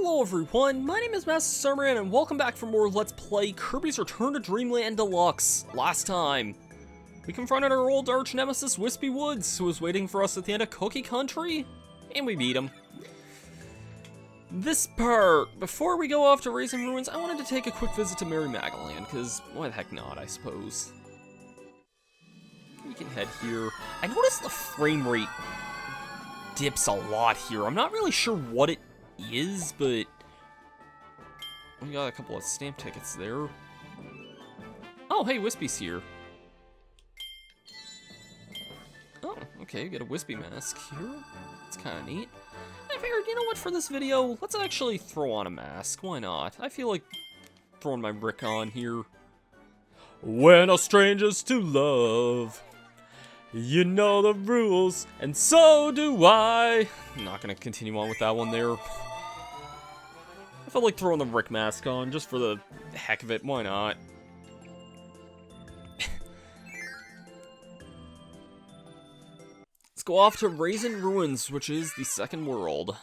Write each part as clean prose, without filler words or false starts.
Hello everyone, my name is Master Summerman and welcome back for more Let's Play Kirby's Return to Dreamland Deluxe. Last time, we confronted our old arch nemesis Wispy Woods, who was waiting for us at the end of Cookie Country, and we beat him. This part, before we go off to Raisin Ruins, I wanted to take a quick visit to Mary Magaland, because why the heck not, I suppose. We can head here. I noticed the frame rate dips a lot here. I'm not really sure what it is, but we got a couple of stamp tickets there. Oh, hey, Wispy's here. Oh, okay, get a Wispy mask here. It's kind of neat. I figured, you know what, for this video, let's actually throw on a mask. Why not? I feel like throwing my Rick on here. When a stranger's to love, you know the rules, and so do I. I'm not gonna continue on with that one there. I felt like throwing the Rick mask on, just for the heck of it, why not? Let's go off to Raisin Ruins, which is the second world.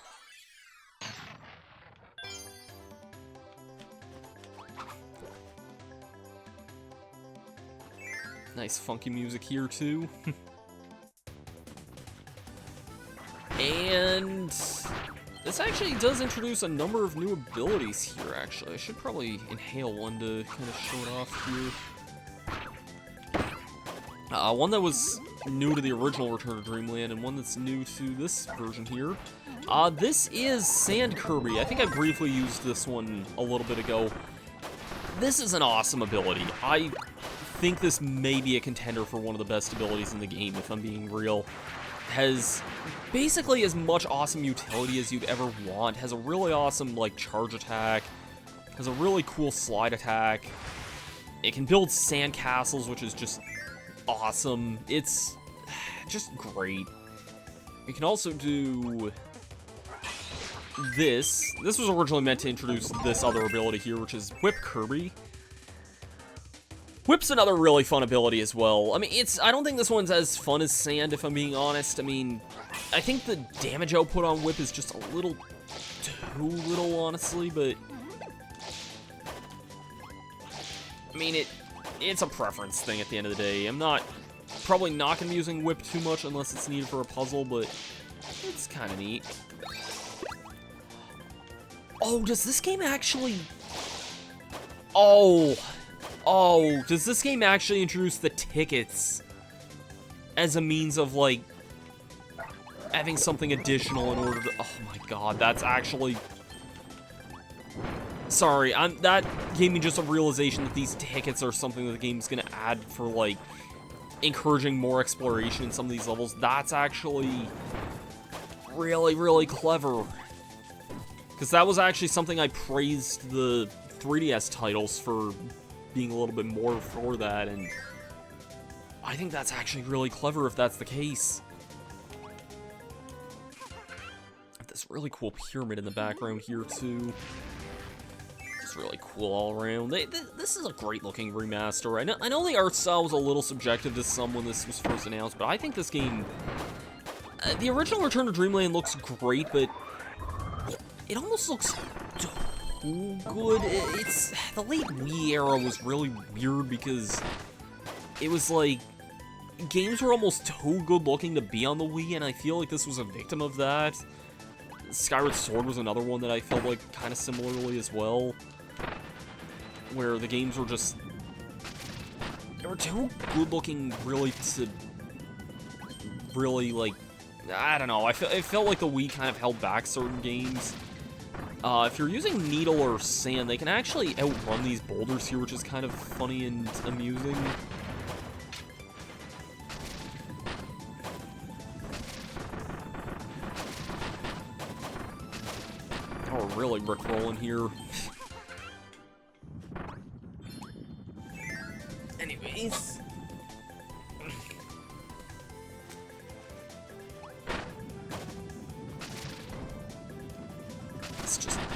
Nice funky music here, too. And this actually does introduce a number of new abilities here, actually. I should probably inhale one to kind of show it off here. One that was new to the original Return to Dreamland, and one that's new to this version here. This is Sand Kirby. I think I briefly used this one a little bit ago. This is an awesome ability. I think this may be a contender for one of the best abilities in the game, if I'm being real. Has basically as much awesome utility as you'd ever want. Has a really awesome, like, charge attack. Has a really cool slide attack. It can build sand castles, which is just awesome. It's just great. You can also do this. This was originally meant to introduce this other ability here, which is Whip Kirby. Whip's another really fun ability as well. I mean, I don't think this one's as fun as Sand, if I'm being honest. I mean, I think the damage output on Whip is just a little too little, honestly, but I mean, it's a preference thing at the end of the day. I'm probably not going to be using Whip too much unless it's needed for a puzzle, but it's kind of neat. Oh, does this game actually... Oh, does this game actually introduce the tickets as a means of, like, having something additional in order to... Oh my god, that's actually... Sorry, that gave me just a realization that these tickets are something that the game's gonna add for, like, encouraging more exploration in some of these levels. That's actually really, really clever. Because that was actually something I praised the 3DS titles for being a little bit more for that, and I think that's actually really clever if that's the case. This really cool pyramid in the background here, too. It's really cool all around. This is a great-looking remaster. I know the art style was a little subjective to some when this was first announced, but I think this game... the original Return to Dreamland looks great, but it almost looks good. The late Wii era was really weird because it was like games were almost too good looking to be on the Wii, and I feel like this was a victim of that. Skyward Sword was another one that I felt like kind of similarly as well, where the games were just, they were too good looking really to really, like, I don't know, it felt like the Wii kind of held back certain games. If you're using Needle or Sand, they can actually outrun these boulders here, which is kind of funny and amusing. Oh, we're really rickrolling here. Anyways.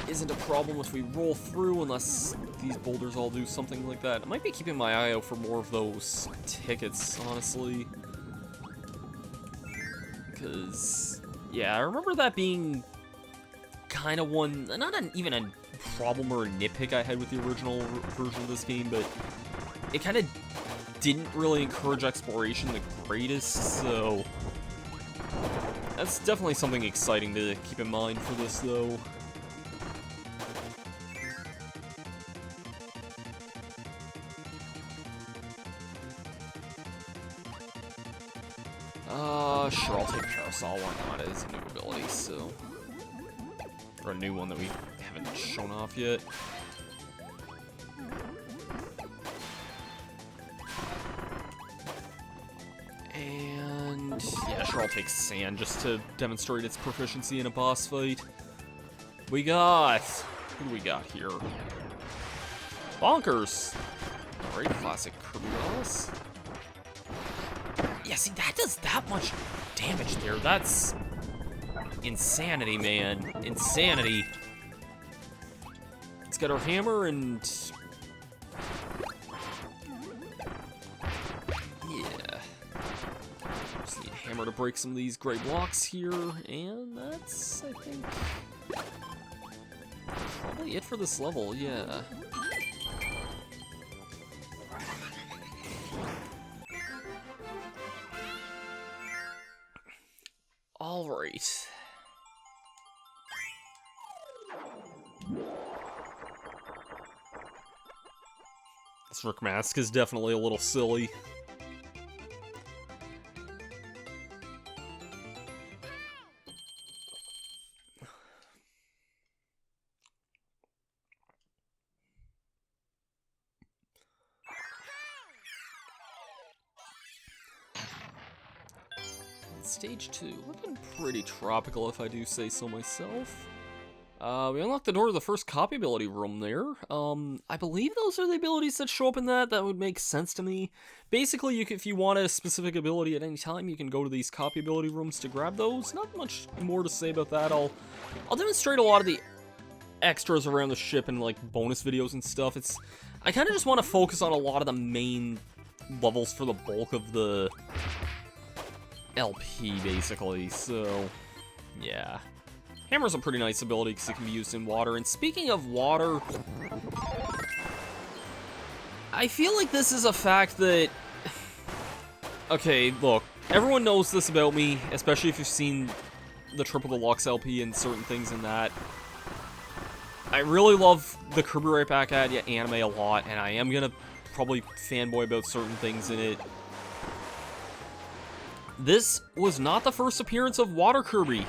Isn't a problem if we roll through unless these boulders all do something like that. I might be keeping my eye out for more of those tickets, honestly. Because, yeah, I remember that being kind of one, not even a problem or a nitpick I had with the original version of this game, but it kind of didn't really encourage exploration the greatest, so that's definitely something exciting to keep in mind for this, though. Sure, I'll take Carousel, why not? It is a new ability, so... Or a new one that we haven't shown off yet. And... yeah, sure, I'll take Sand just to demonstrate its proficiency in a boss fight. What do we got here? Bonkers! Alright, classic Kirby boss. Yeah, see, that does that much damage there. That's insanity, man. Insanity. Let's get our hammer and... yeah. Just need a hammer to break some of these gray blocks here. And that's, I think, probably it for this level, yeah. Alright. This Rook Mask is definitely a little silly. Stage 2, looking pretty tropical if I do say so myself. We unlocked the door to the first copy ability room there. I believe those are the abilities that show up in that. That would make sense to me. Basically, if you want a specific ability at any time, you can go to these copy ability rooms to grab those. Not much more to say about that. I'll demonstrate a lot of the extras around the ship and like bonus videos and stuff. I kind of just want to focus on a lot of the main levels for the bulk of the LP, basically, so yeah. Hammer's a pretty nice ability because it can be used in water, and speaking of water, I feel like this is a fact that, okay, look, everyone knows this about me, especially if you've seen the Triple Deluxe LP and certain things in that. I really love the Kirby Right Back At Ya anime a lot, and I am gonna probably fanboy about certain things in it. This was not the first appearance of Water Kirby.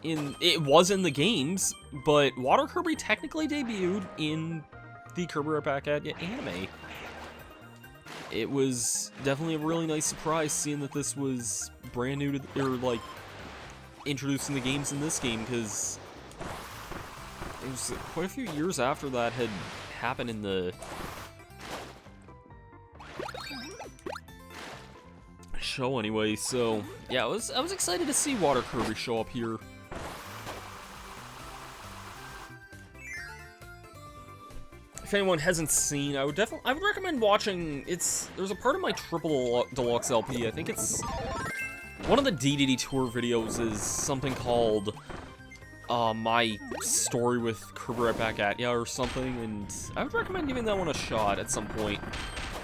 It was in the games, but Water Kirby technically debuted in the Kirby Right Back At Ya anime. It was definitely a really nice surprise seeing that this was brand new to, or like, introduced in the games in this game, because it was quite a few years after that had happened in the show anyway, so yeah, I was excited to see Water Kirby show up here. If anyone hasn't seen, I would recommend watching. There's a part of my Triple Deluxe LP, I think it's one of the DDD tour videos, is something called my story with Kirby Right Back At Ya or something, and I would recommend giving that one a shot at some point.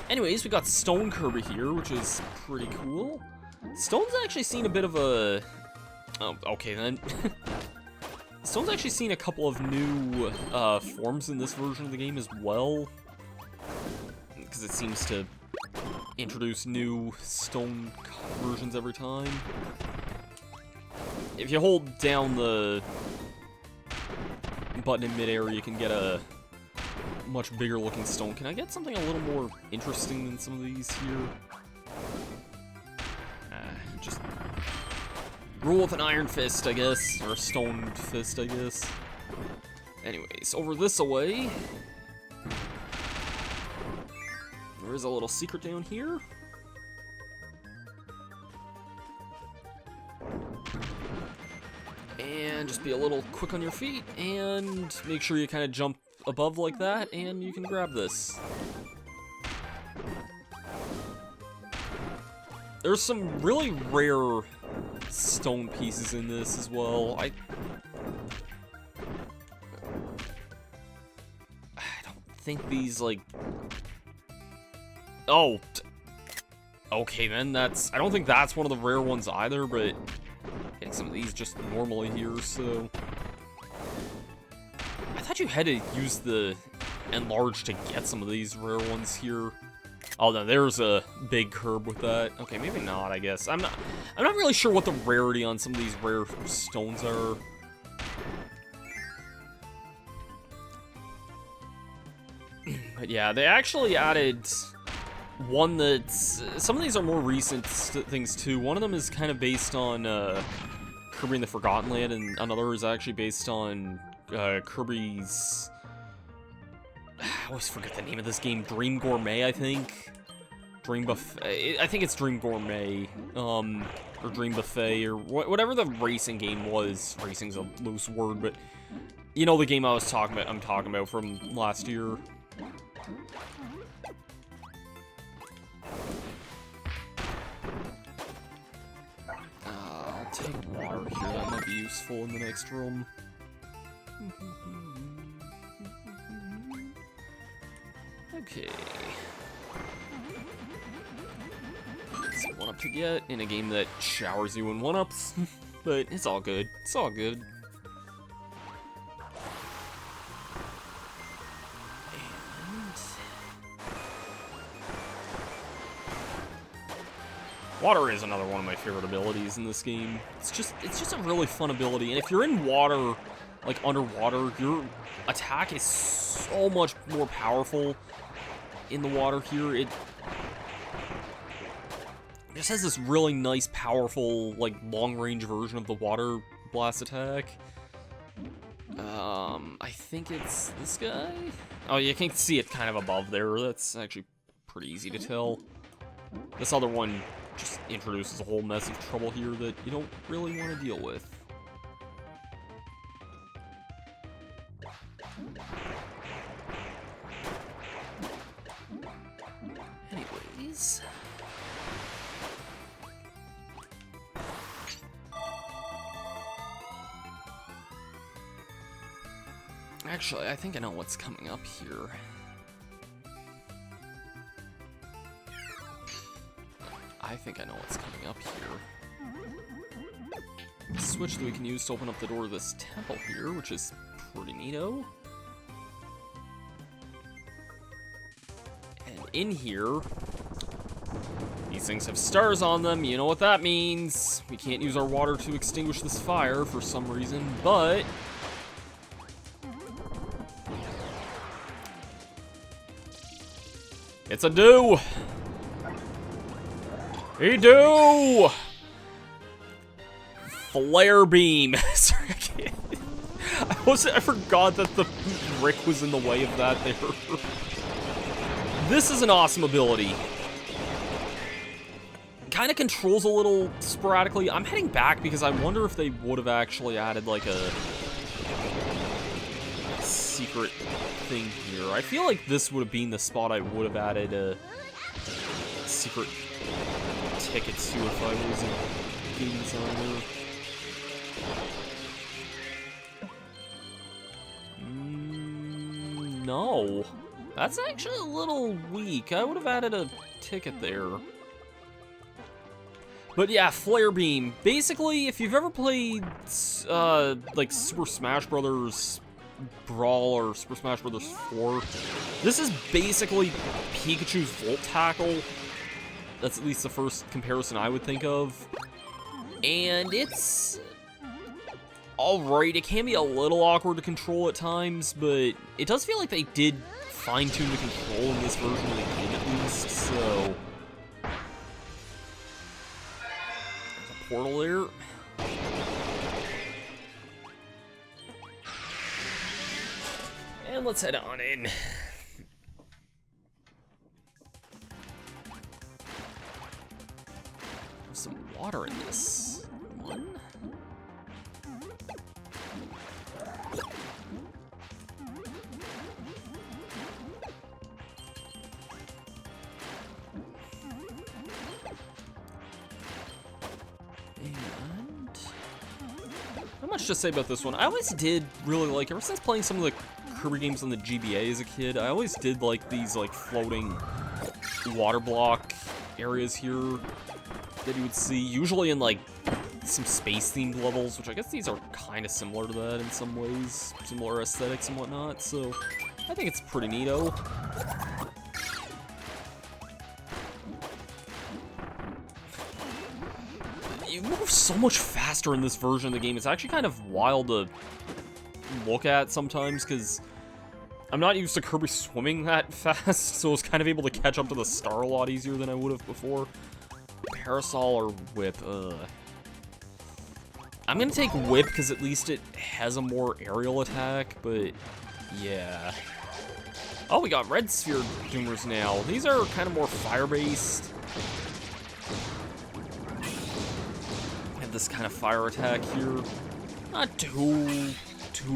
Anyways, we got Stone Kirby here, which is pretty cool. Stone's actually seen a bit of a... oh, okay then. Stone's actually seen a couple of new forms in this version of the game as well, because it seems to introduce new Stone versions every time. If you hold down the button in midair, you can get a much bigger looking stone. Can I get something a little more interesting than some of these here? Just rule with an iron fist, I guess, or a stone fist, I guess. Anyways, over this away, there is a little secret down here. And just be a little quick on your feet, and make sure you kind of jump above like that, and you can grab this. There's some really rare stone pieces in this as well. think these, like... Oh! Okay, then that's... I don't think that's one of the rare ones either, but... Getting some of these just normally here, so... I thought you had to use the enlarge to get some of these rare ones here. Oh, no, there's a big curb with that. Okay, maybe not, I guess. I'm not really sure what the rarity on some of these rare stones are. But yeah, they actually added one that's... Some of these are more recent things, too. One of them is kind of based on Kirby in the Forgotten Land, and another is actually based on Kirby's... I always forget the name of this game. Dream Gourmet, I think. Dream Buffet. I think it's Dream Gourmet. Or Dream Buffet, or whatever the racing game was. Racing's a loose word, but... You know the game I'm talking about from last year. I'll take water here. That might be useful in the next room. Okay. It's a 1-up to get in a game that showers you in 1-ups, but it's all good. It's all good. Water is another one of my favorite abilities in this game. It's just a really fun ability, and if you're in water, like underwater, your attack is so much more powerful in the water here. It just has this really nice, powerful, like, long-range version of the water blast attack. I think it's this guy? Oh, you can see it kind of above there. That's actually pretty easy to tell. This other one just introduces a whole mess of trouble here that you don't really want to deal with. Anyways... Actually, I think I know what's coming up here. I think I know what's coming up here. A switch that we can use to open up the door to this temple here, which is pretty neato. And in here, these things have stars on them. You know what that means. We can't use our water to extinguish this fire for some reason, but... It's a do! He do! Flare beam. Sorry, I can't. I forgot that the brick was in the way of that there. This is an awesome ability. Kind of controls a little sporadically. I'm heading back because I wonder if they would have actually added like a secret thing here. I feel like this would have been the spot I would have added a secret ticket to if I was a game designer. No. That's actually a little weak. I would have added a ticket there. But yeah, Flare Beam. Basically, if you've ever played, like, Super Smash Bros. Brawl or Super Smash Bros. 4, this is basically Pikachu's Volt Tackle. That's at least the first comparison I would think of. And it's alright. It can be a little awkward to control at times, but it does feel like they did fine-tune the control in this version of the game at least, so... There's a portal there. And let's head on in. There's some water in this one. And much to say about this one. I always did really like, ever since playing some of the Kirby games on the GBA as a kid, I always did like these like floating water block areas here that you would see, usually in like some space-themed levels, which I guess these are kind of similar to that in some ways, similar aesthetics and whatnot, so I think it's pretty neato. You move so much faster in this version of the game. It's actually kind of wild to look at sometimes, because I'm not used to Kirby swimming that fast, so I was kind of able to catch up to the star a lot easier than I would have before. Parasol or Whip? I'm gonna take Whip, because at least it has a more aerial attack, but yeah. Oh, we got Red Sphere Doomers now. These are kind of more fire-based. This kind of fire attack here. Not too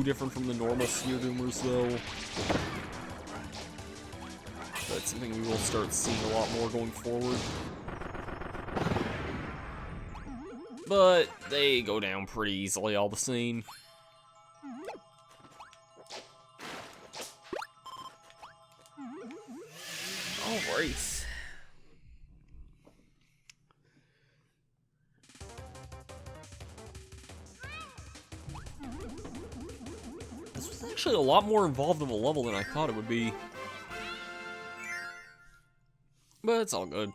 different from the normal Sphere Doomers, though. That's something we will start seeing a lot more going forward. But they go down pretty easily all the same. Alright. Actually a lot more involved of a level than I thought it would be. But it's all good.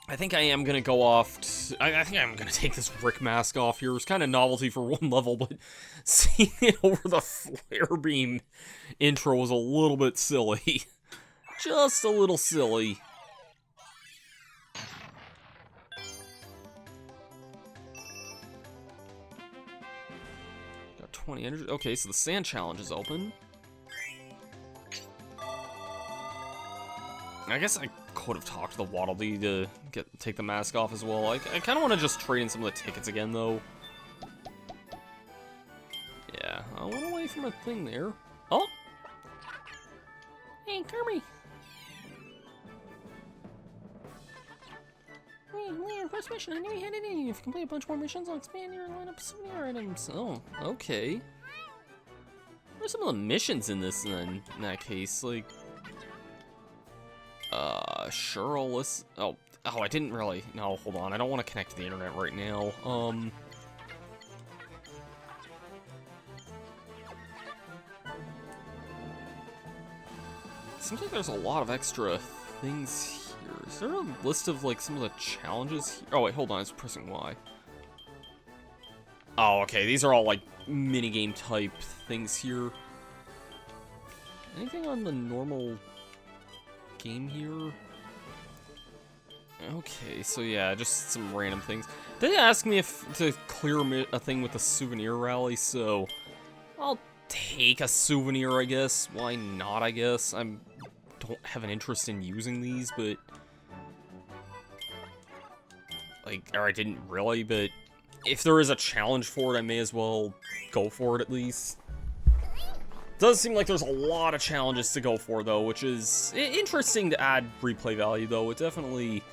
I think I am gonna go off. I think I'm gonna take this Rick mask off here. It's kind of novelty for one level, but seeing it over the flare beam intro was a little bit silly. Just a little silly. Got 20 energy. Okay, so the sand challenge is open. I guess I could have talked to the Waddle Dee to take the mask off as well. I kind of want to just trade in some of the tickets again, though. Yeah, I went away from a thing there. Oh! Hey, Kirby! Weird, first mission, I knew you had it in you. If you complete a bunch more missions, I'll expand your lineup of souvenir items. Oh, okay. What are some of the missions in this, then, in that case? Like... sure, I'll listen. Oh, I didn't really. No, hold on. I don't want to connect to the internet right now. Seems like there's a lot of extra things here. Is there a list of, like, some of the challenges here? Oh, wait, hold on. I was pressing Y. Oh, okay. These are all, like, minigame type things here. Anything on the normal game here? Okay, so yeah, just some random things. They asked me if to clear a thing with a souvenir rally, so I'll take a souvenir, I guess. Why not, I guess? I don't have an interest in using these, but... like, or I didn't really, but if there is a challenge for it, I may as well go for it at least. Does seem like there's a lot of challenges to go for, though, which is interesting to add replay value, though. It definitely...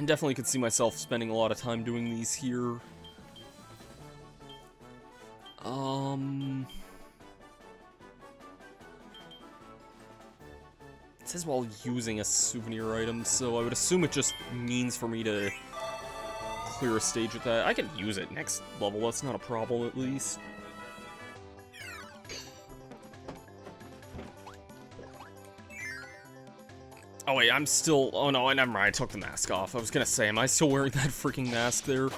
definitely could see myself spending a lot of time doing these here. It says while using a souvenir item, so I would assume it just means for me to clear a stage with that. I can use it next level, that's not a problem at least. Oh wait, I'm still... oh no, never mind, I took the mask off. I was gonna say, am I still wearing that freaking mask there?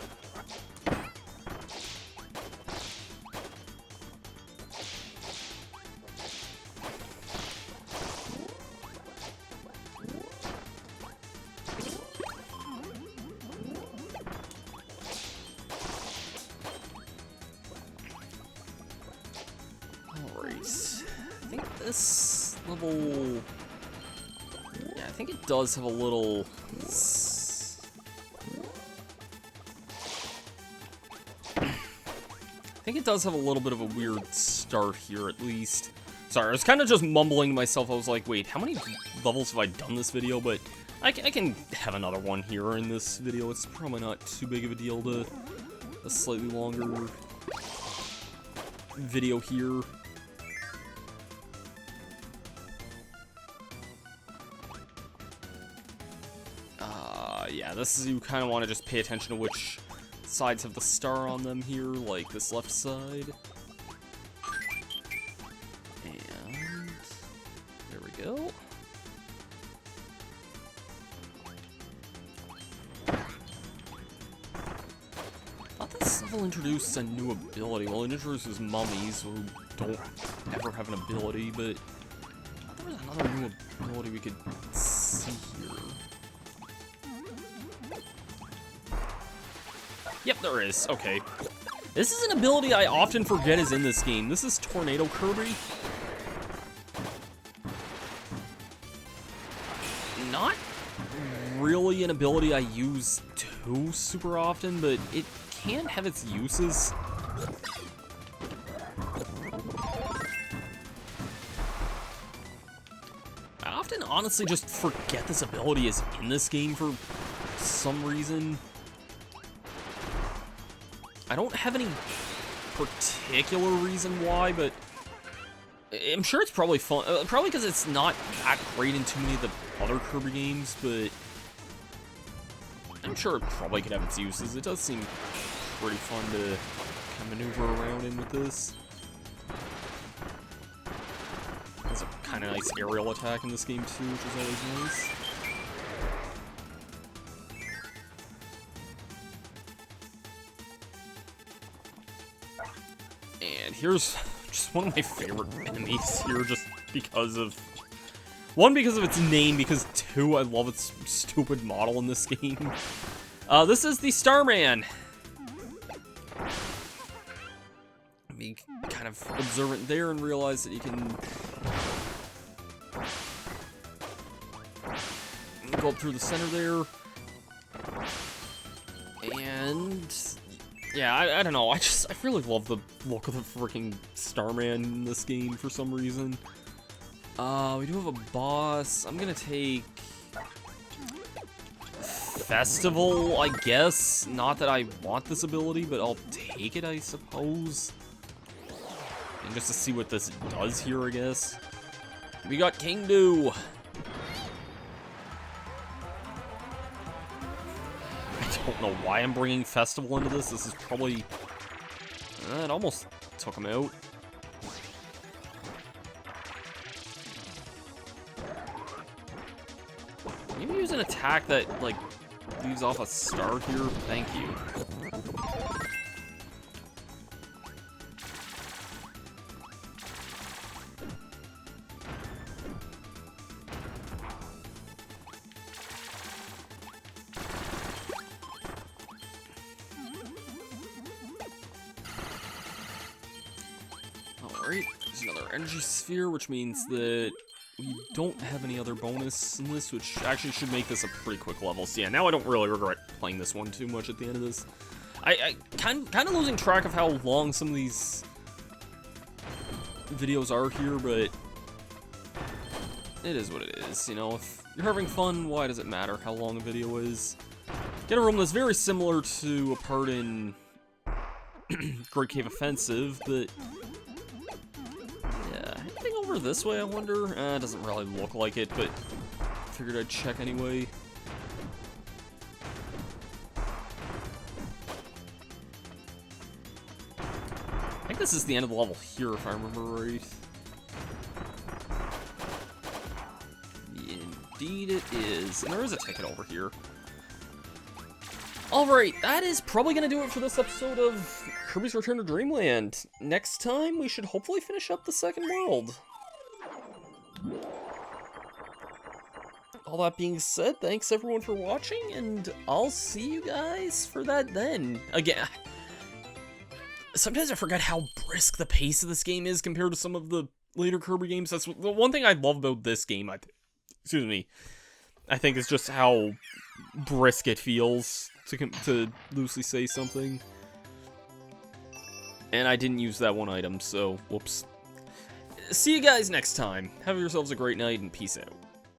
It does have a little... I think it does have a little bit of a weird start here, at least. Sorry, I was kind of just mumbling to myself. I was like, wait, how many levels have I done this video? But I can have another one here in this video. It's probably not too big of a deal to a slightly longer video here. Yeah, this is, you kind of want to just pay attention to which sides have the star on them here, like this left side. And there we go. I thought this level introduced a new ability. Well, it introduces mummies who don't ever have an ability, but I thought there was another new ability we could see here. Yep, there is. Okay. This is an ability I often forget is in this game. This is Tornado Kirby. Not really an ability I use too super often, but it can have its uses. I often honestly just forget this ability is in this game for some reason. I don't have any particular reason why, but I'm sure it's probably fun. Probably because it's not that great in too many of the other Kirby games, but I'm sure it probably could have its uses. It does seem pretty fun to kind of maneuver around in with this. There's a kind of nice aerial attack in this game too, which is always nice. And here's just one of my favorite enemies here, just because of... One, because of its name, because two, I love its stupid model in this game. This is the Starman. Be kind of observant there and realize that you can go up through the center there. And... yeah, I don't know, I really love the look of the freaking Starman in this game for some reason. We do have a boss. I'm gonna take... Festival, I guess. Not that I want this ability, but I'll take it, I suppose. And just to see what this does here, I guess. We got King Doo. I don't know why I'm bringing Festival into this. This is probably... it almost took him out. Maybe use an attack that, like, leaves off a star here. Thank you. Alright, there's another energy sphere, which means that we don't have any other bonus in this, which actually should make this a pretty quick level. So yeah, now I don't really regret playing this one too much at the end of this. I kind of losing track of how long some of these videos are here, but it is what it is. You know, if you're having fun, why does it matter how long a video is? Get a room that's very similar to a part in Great Cave Offensive, but yeah, heading over this way, I wonder? It doesn't really look like it, but figured I'd check anyway. I think this is the end of the level here, if I remember right. Indeed it is. And there is a ticket over here. Alright, that is probably going to do it for this episode of Kirby's Return to Dreamland. Next time, we should hopefully finish up the second world. All that being said, thanks everyone for watching, and I'll see you guys for that then. Again, sometimes I forget how brisk the pace of this game is compared to some of the later Kirby games. That's the one thing I love about this game, I think is just how brisk it feels, to loosely say something. And I didn't use that one item, so whoops. see you guys next time. Have yourselves a great night, and peace out.